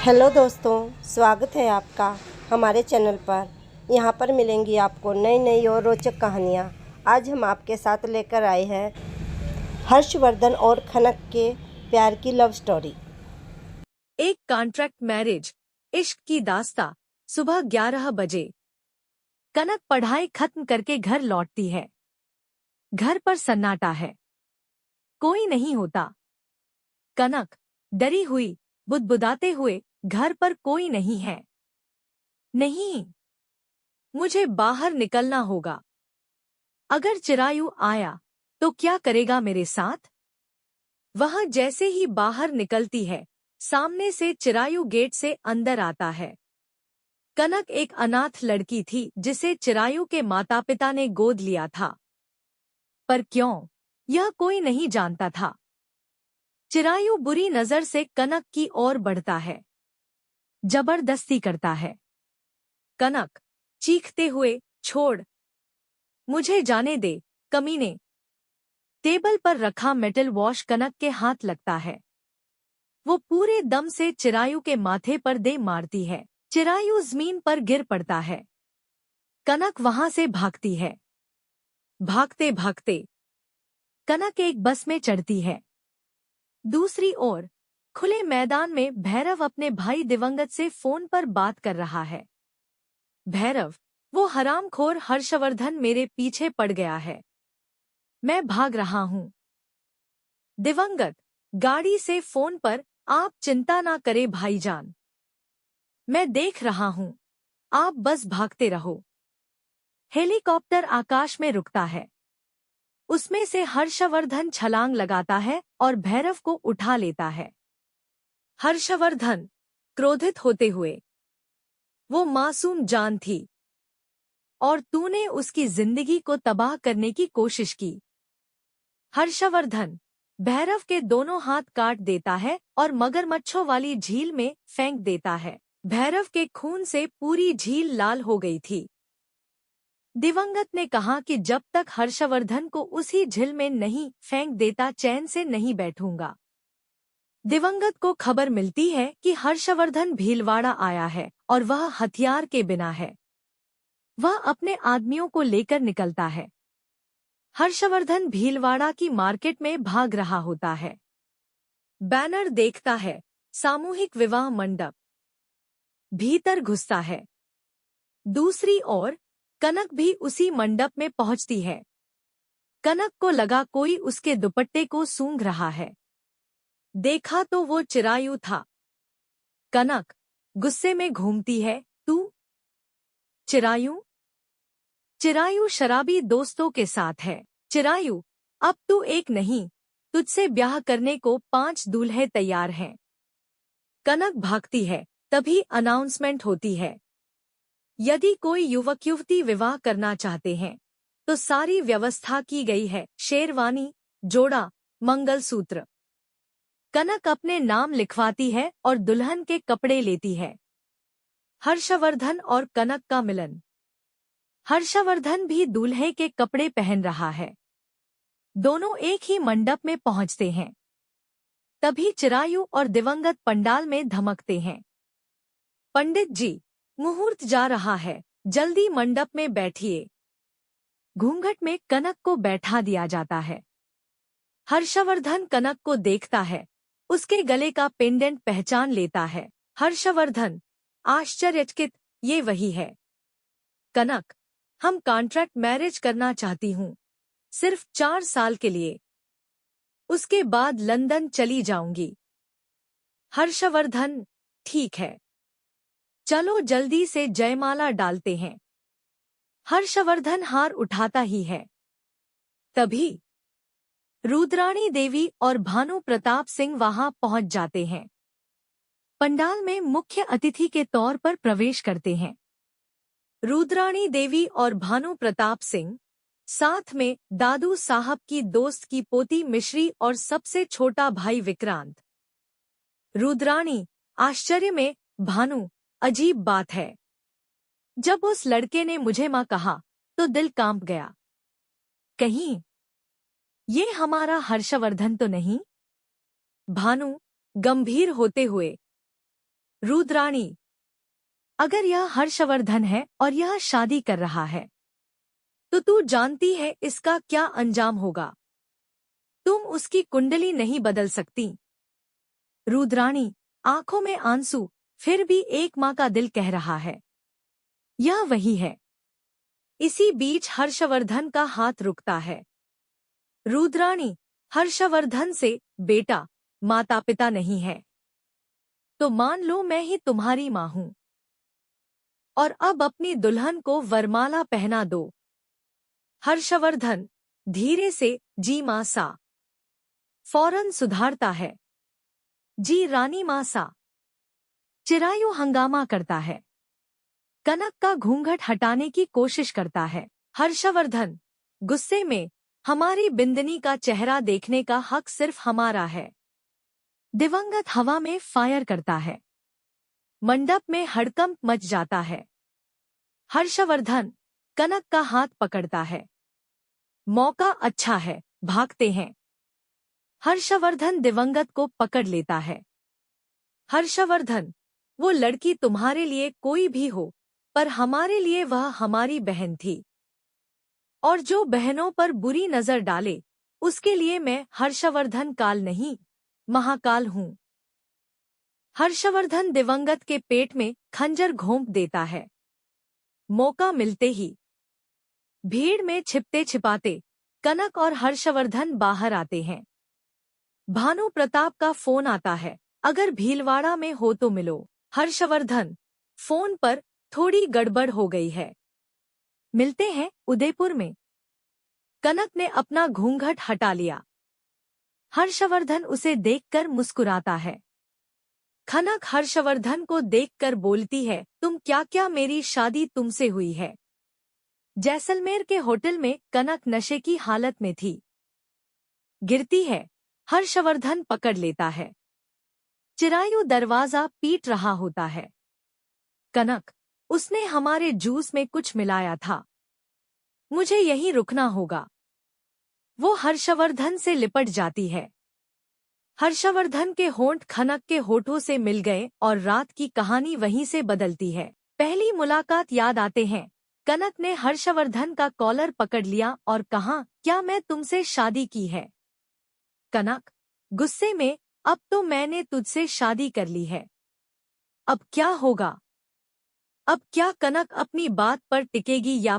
Hello दोस्तों, स्वागत है आपका हमारे चैनल पर। यहाँ पर मिलेंगी आपको नई नई और रोचक कहानियाँ। आज हम आपके साथ लेकर आए हैं हर्षवर्धन और कनक के प्यार की लव स्टोरी। एक कॉन्ट्रैक्ट मैरिज, इश्क की दास्तां। सुबह 11 बजे कनक पढ़ाई खत्म करके घर लौटती है। घर पर सन्नाटा है, कोई नहीं होता। कनक डरी हुई बुदबुदाते हुए, घर पर कोई नहीं है। नहीं, मुझे बाहर निकलना होगा। अगर चिरायु आया तो क्या करेगा मेरे साथ? वह जैसे ही बाहर निकलती है, सामने से चिरायु गेट से अंदर आता है। कनक एक अनाथ लड़की थी जिसे चिरायु के माता पिता ने गोद लिया था। पर क्यों, यह कोई नहीं जानता था। चिरायु बुरी नजर से कनक की ओर बढ़ता है, जबरदस्ती करता है। कनक चीखते हुए, छोड़, मुझे जाने दे, कमीने। टेबल पर रखा मेटल वॉश कनक के हाथ लगता है। वो पूरे दम से चिरायु के माथे पर दे मारती है। चिरायु जमीन पर गिर पड़ता है। कनक वहां से भागती है। भागते भागते कनक एक बस में चढ़ती है। दूसरी ओर खुले मैदान में भैरव अपने भाई दिवंगत से फोन पर बात कर रहा है। भैरव, वो हरामखोर हर्षवर्धन मेरे पीछे पड़ गया है। मैं भाग रहा हूँ। दिवंगत गाड़ी से फोन पर, आप चिंता ना करे भाईजान, मैं देख रहा हूँ, आप बस भागते रहो। हेलीकॉप्टर आकाश में रुकता है। उसमें से हर्षवर्धन छलांग लगाता है और भैरव को उठा लेता है। हर्षवर्धन क्रोधित होते हुए, वो मासूम जान थी और तूने उसकी जिंदगी को तबाह करने की कोशिश की। हर्षवर्धन भैरव के दोनों हाथ काट देता है और मगरमच्छों वाली झील में फेंक देता है। भैरव के खून से पूरी झील लाल हो गई थी। दिवंगत ने कहा कि जब तक हर्षवर्धन को उसी झील में नहीं फेंक देता चैन से नहीं बैठूंगा। दिवंगत को खबर मिलती है कि हर्षवर्धन भीलवाड़ा आया है और वह हथियार के बिना है। वह अपने आदमियों को लेकर निकलता है। हर्षवर्धन भीलवाड़ा की मार्केट में भाग रहा होता है। बैनर देखता है, सामूहिक विवाह मंडप। भीतर घुसता है। दूसरी ओर कनक भी उसी मंडप में पहुंचती है। कनक को लगा कोई उसके दुपट्टे को सूंघ रहा है। देखा तो वो चिरायु था। कनक गुस्से में घूमती है, तू? चिरायु? चिरायु शराबी दोस्तों के साथ है। चिरायु, अब तू एक नहीं, तुझसे ब्याह करने को 5 दूल्हे तैयार हैं। कनक भागती है, तभी अनाउंसमेंट होती है, यदि कोई युवक युवती विवाह करना चाहते हैं तो सारी व्यवस्था की गई है। शेरवानी, जोड़ा, मंगलसूत्र। कनक अपने नाम लिखवाती है और दुल्हन के कपड़े लेती है। हर्षवर्धन और कनक का मिलन। हर्षवर्धन भी दूल्हे के कपड़े पहन रहा है। दोनों एक ही मंडप में पहुंचते हैं। तभी चिरायु और दिवंगत पंडाल में धमकते हैं। पंडित जी, मुहूर्त जा रहा है, जल्दी मंडप में बैठिए। घूंघट में कनक को बैठा दिया जाता है। हर्षवर्धन कनक को देखता है, उसके गले का पेंडेंट पहचान लेता है। हर्षवर्धन आश्चर्यचकित, ये वही है। कनक, हम कॉन्ट्रैक्ट मैरिज करना चाहती हूँ, सिर्फ 4 साल के लिए। उसके बाद लंदन चली जाऊंगी। हर्षवर्धन, ठीक है, चलो जल्दी से जयमाला डालते हैं। हर्षवर्धन हार उठाता ही है। तभी रुद्राणी देवी और भानु प्रताप सिंह वहां पहुंच जाते हैं। पंडाल में मुख्य अतिथि के तौर पर प्रवेश करते हैं। रुद्राणी देवी और भानु प्रताप सिंह, साथ में दादू साहब की दोस्त की पोती मिश्री और सबसे छोटा भाई विक्रांत। रुद्राणी आश्चर्य में, भानु, अजीब बात है, जब उस लड़के ने मुझे मां कहा तो दिल कांप गया। कहीं ये हमारा हर्षवर्धन तो नहीं? भानु गंभीर होते हुए, रुद्राणी, अगर यह हर्षवर्धन है और यह शादी कर रहा है तो तू जानती है इसका क्या अंजाम होगा। तुम उसकी कुंडली नहीं बदल सकती। रुद्राणी, आंखों में आंसू, फिर भी एक माँ का दिल कह रहा है यह वही है। इसी बीच हर्षवर्धन का हाथ रुकता है। रुद्राणी, हर्षवर्धन से बेटा माता पिता नहीं है तो मान लो मैं ही तुम्हारी माँ हूं और अब अपनी दुल्हन को वरमाला पहना दो। हर्षवर्धन धीरे से जी माँ सा फौरन सुधारता है। जी रानी माँ सा। चिरायु हंगामा करता है। कनक का घूंघट हटाने की कोशिश करता है। हर्षवर्धन गुस्से में, हमारी बिंदनी का चेहरा देखने का हक सिर्फ हमारा है। दिवंगत हवा में फायर करता है। मंडप में हड़कंप मच जाता है। हर्षवर्धन कनक का हाथ पकड़ता है। मौका अच्छा है, भागते हैं। हर्षवर्धन दिवंगत को पकड़ लेता है। हर्षवर्धन, वो लड़की तुम्हारे लिए कोई भी हो, पर हमारे लिए वह हमारी बहन थी, और जो बहनों पर बुरी नजर डाले उसके लिए मैं हर्षवर्धन काल नहीं, महाकाल हूं। हर्षवर्धन दिवंगत के पेट में खंजर घोंप देता है। मौका मिलते ही भीड़ में छिपते छिपाते कनक और हर्षवर्धन बाहर आते हैं। भानु प्रताप का फोन आता है, अगर भीलवाड़ा में हो तो मिलो। हर्षवर्धन, फोन पर थोड़ी गड़बड़ हो गई है, मिलते हैं उदयपुर में। कनक ने अपना घूंघट हटा लिया। हर्षवर्धन उसे देखकर मुस्कुराता है। कनक हर्षवर्धन को देखकर बोलती है, तुम क्या क्या मेरी शादी तुमसे हुई है। जैसलमेर के होटल में कनक नशे की हालत में थी। गिरती है। हर्षवर्धन पकड़ लेता है। चिरायु दरवाजा पीट रहा होता है। कनक, उसने हमारे जूस में कुछ मिलाया था, मुझे यहीं रुकना होगा। वो हर्षवर्धन से लिपट जाती है। हर्षवर्धन के होंठ कनक के होठों से मिल गए और रात की कहानी वहीं से बदलती है। पहली मुलाकात याद आते हैं। कनक ने हर्षवर्धन का कॉलर पकड़ लिया और कहा, क्या मैं तुमसे शादी की है। कनक गुस्से में, अब तो मैंने तुझसे शादी कर ली है, अब क्या होगा। अब क्या कनक अपनी बात पर टिकेगी या